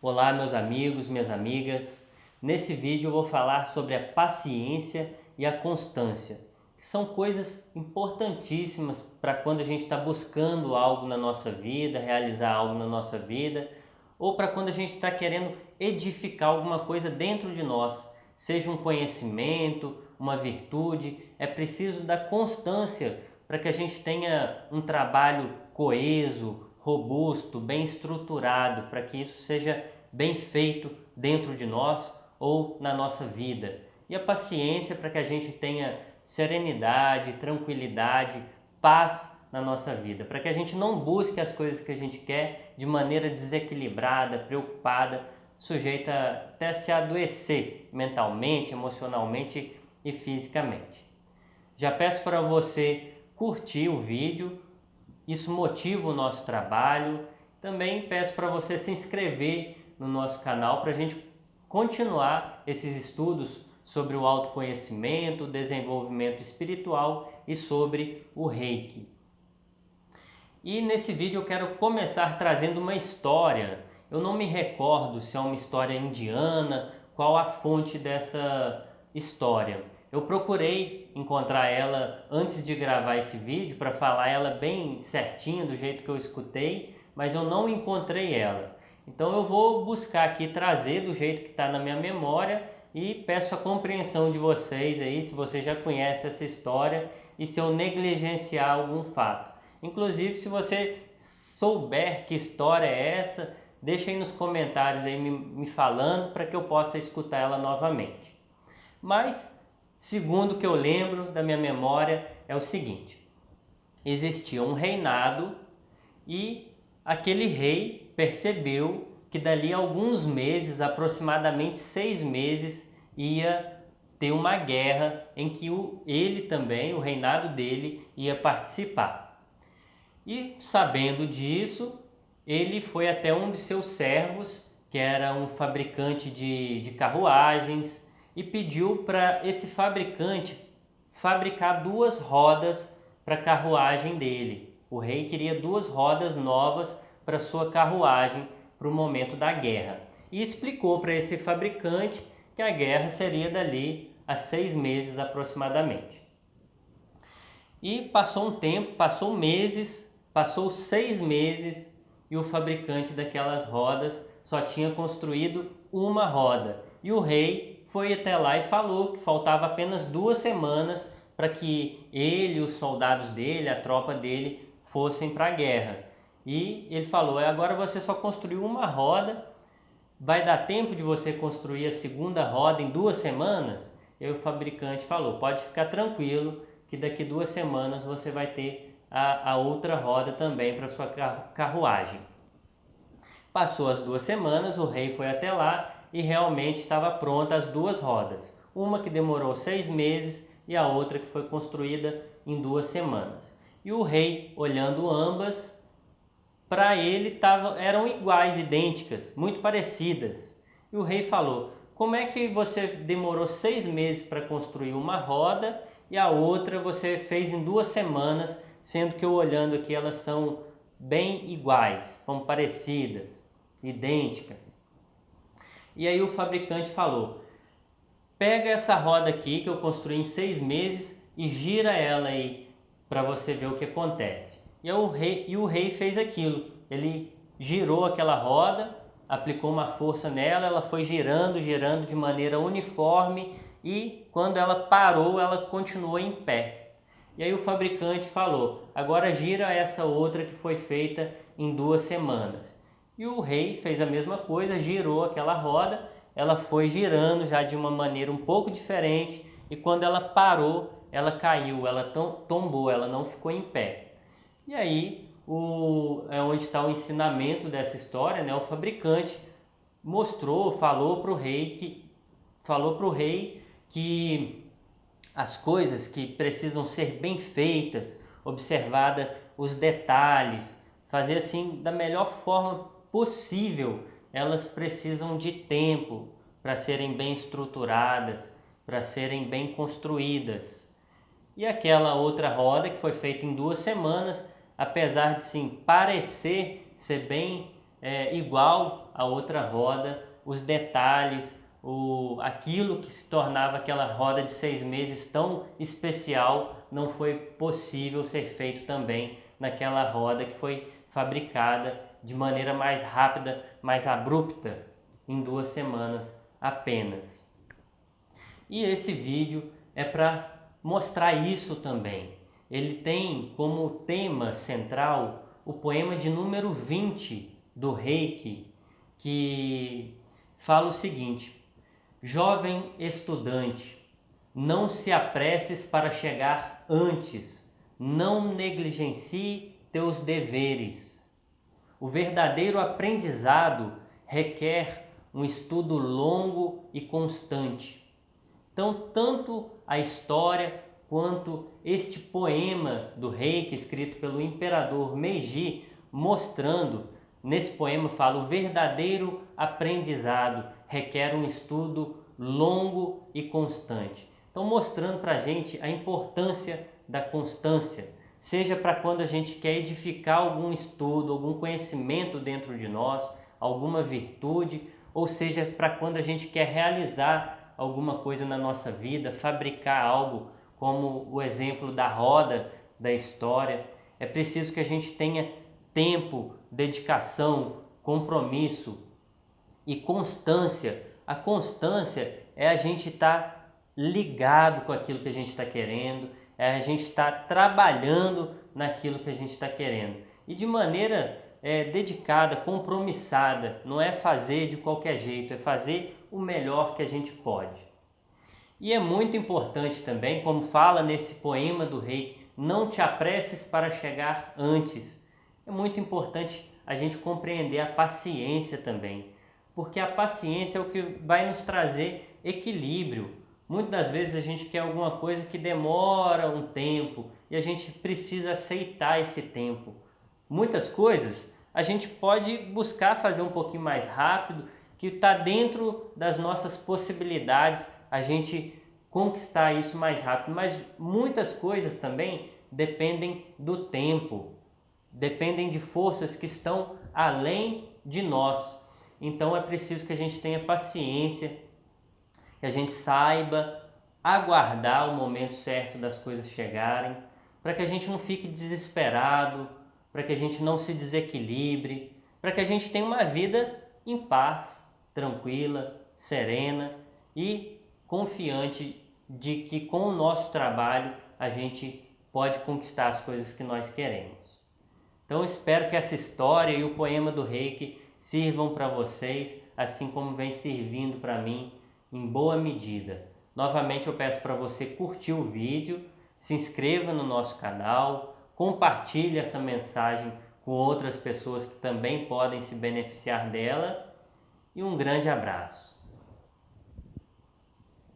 Olá, meus amigos, minhas amigas. Nesse vídeo eu vou falar sobre a paciência e a constância, que são coisas importantíssimas para quando a gente está buscando algo na nossa vida, realizar algo na nossa vida, ou para quando a gente está querendo edificar alguma coisa dentro de nós, seja um conhecimento, uma virtude. É preciso da constância para que a gente tenha um trabalho coeso, robusto, bem estruturado, para que isso seja bem feito dentro de nós ou na nossa vida. E a paciência para que a gente tenha serenidade, tranquilidade, paz na nossa vida, para que a gente não busque as coisas que a gente quer de maneira desequilibrada, preocupada, sujeita até a se adoecer mentalmente, emocionalmente e fisicamente. Já peço para você curtir o vídeo, isso motiva o nosso trabalho. Também peço para você se inscrever no nosso canal para a gente continuar esses estudos sobre o autoconhecimento, desenvolvimento espiritual e sobre o Reiki. E nesse vídeo eu quero começar trazendo uma história. Eu não me recordo se é uma história indiana, qual a fonte dessa história. Eu procurei encontrar ela antes de gravar esse vídeo para falar ela bem certinho, do jeito que eu escutei, mas eu não encontrei ela. Então eu vou buscar aqui trazer do jeito que está na minha memória e peço a compreensão de vocês aí, se você já conhece essa história e se eu negligenciar algum fato. Inclusive, se você souber que história é essa, deixa aí nos comentários aí me falando para que eu possa escutar ela novamente. Mas, segundo o que eu lembro da minha memória, é o seguinte: existia um reinado e aquele rei percebeu que dali a alguns meses, aproximadamente 6 meses, ia ter uma guerra em que ele também, o reinado dele, ia participar. E sabendo disso, ele foi até um de seus servos, que era um fabricante de carruagens, e pediu para esse fabricante fabricar 2 rodas para a carruagem dele. O rei queria 2 rodas novas para sua carruagem para o momento da guerra. E explicou para esse fabricante que a guerra seria dali a 6 meses aproximadamente. E passou um tempo, passou meses, passou 6 meses e o fabricante daquelas rodas só tinha construído uma roda. E o rei foi até lá e falou que faltava apenas 2 semanas para que ele, os soldados dele, a tropa dele fossem para a guerra. E ele falou: agora você só construiu uma roda, vai dar tempo de você construir a segunda roda em 2 semanas? E o fabricante falou: pode ficar tranquilo que daqui 2 semanas você vai ter a outra roda também para sua carruagem. Passou as 2 semanas, o rei foi até lá e realmente estava pronta as 2 rodas. Uma que demorou 6 meses e a outra que foi construída em 2 semanas. E o rei, olhando ambas, para ele eram iguais, idênticas, muito parecidas. E o rei falou: como é que você demorou 6 meses para construir uma roda e a outra você fez em 2 semanas, sendo que eu olhando aqui elas são bem iguais, são parecidas, idênticas? E aí o fabricante falou: pega essa roda aqui que eu construí em 6 meses e gira ela aí para você ver o que acontece. E o rei fez aquilo, ele girou aquela roda, aplicou uma força nela, ela foi girando de maneira uniforme e quando ela parou, ela continuou em pé. E aí o fabricante falou: agora gira essa outra que foi feita em 2 semanas. E o rei fez a mesma coisa, girou aquela roda, ela foi girando já de uma maneira um pouco diferente e quando ela parou, ela caiu, ela tombou, ela não ficou em pé. E aí é onde está o ensinamento dessa história, né? O fabricante falou para o rei que as coisas que precisam ser bem feitas, observada os detalhes, fazer assim da melhor forma possível, elas precisam de tempo para serem bem estruturadas, para serem bem construídas. E aquela outra roda que foi feita em 2 semanas, apesar de sim parecer ser bem igual a outra roda, os detalhes, aquilo que se tornava aquela roda de 6 meses tão especial não foi possível ser feito também naquela roda que foi fabricada de maneira mais rápida, mais abrupta, em 2 semanas apenas. E esse vídeo é para mostrar isso também. Ele tem como tema central o poema de número 20 do Reiki, que fala o seguinte: jovem estudante, não se apresses para chegar antes, não negligencie teus deveres. O verdadeiro aprendizado requer um estudo longo e constante. Então, tanto a história quanto este poema do Reiki, escrito pelo imperador Meiji, mostrando, nesse poema fala, o verdadeiro aprendizado requer um estudo longo e constante. Então, mostrando para a gente a importância da constância, seja para quando a gente quer edificar algum estudo, algum conhecimento dentro de nós, alguma virtude, ou seja, para quando a gente quer realizar alguma coisa na nossa vida, fabricar algo, como o exemplo da roda da história. É preciso que a gente tenha tempo, dedicação, compromisso e constância. A constância é a gente estar ligado com aquilo que a gente está querendo, é a gente estar trabalhando naquilo que a gente está querendo. E de maneira dedicada, compromissada, não é fazer de qualquer jeito, é fazer o melhor que a gente pode. E é muito importante também, como fala nesse poema do Reiki, não te apresses para chegar antes. É muito importante a gente compreender a paciência também, porque a paciência é o que vai nos trazer equilíbrio. Muitas das vezes a gente quer alguma coisa que demora um tempo e a gente precisa aceitar esse tempo. Muitas coisas a gente pode buscar fazer um pouquinho mais rápido, que está dentro das nossas possibilidades a gente conquistar isso mais rápido, mas muitas coisas também dependem do tempo, dependem de forças que estão além de nós. Então é preciso que a gente tenha paciência, que a gente saiba aguardar o momento certo das coisas chegarem, para que a gente não fique desesperado, para que a gente não se desequilibre, para que a gente tenha uma vida em paz, tranquila, serena e confiante de que com o nosso trabalho a gente pode conquistar as coisas que nós queremos. Então espero que essa história e o poema do Reiki sirvam para vocês, assim como vem servindo para mim em boa medida. Novamente eu peço para você curtir o vídeo, se inscreva no nosso canal, compartilhe essa mensagem com outras pessoas que também podem se beneficiar dela e um grande abraço.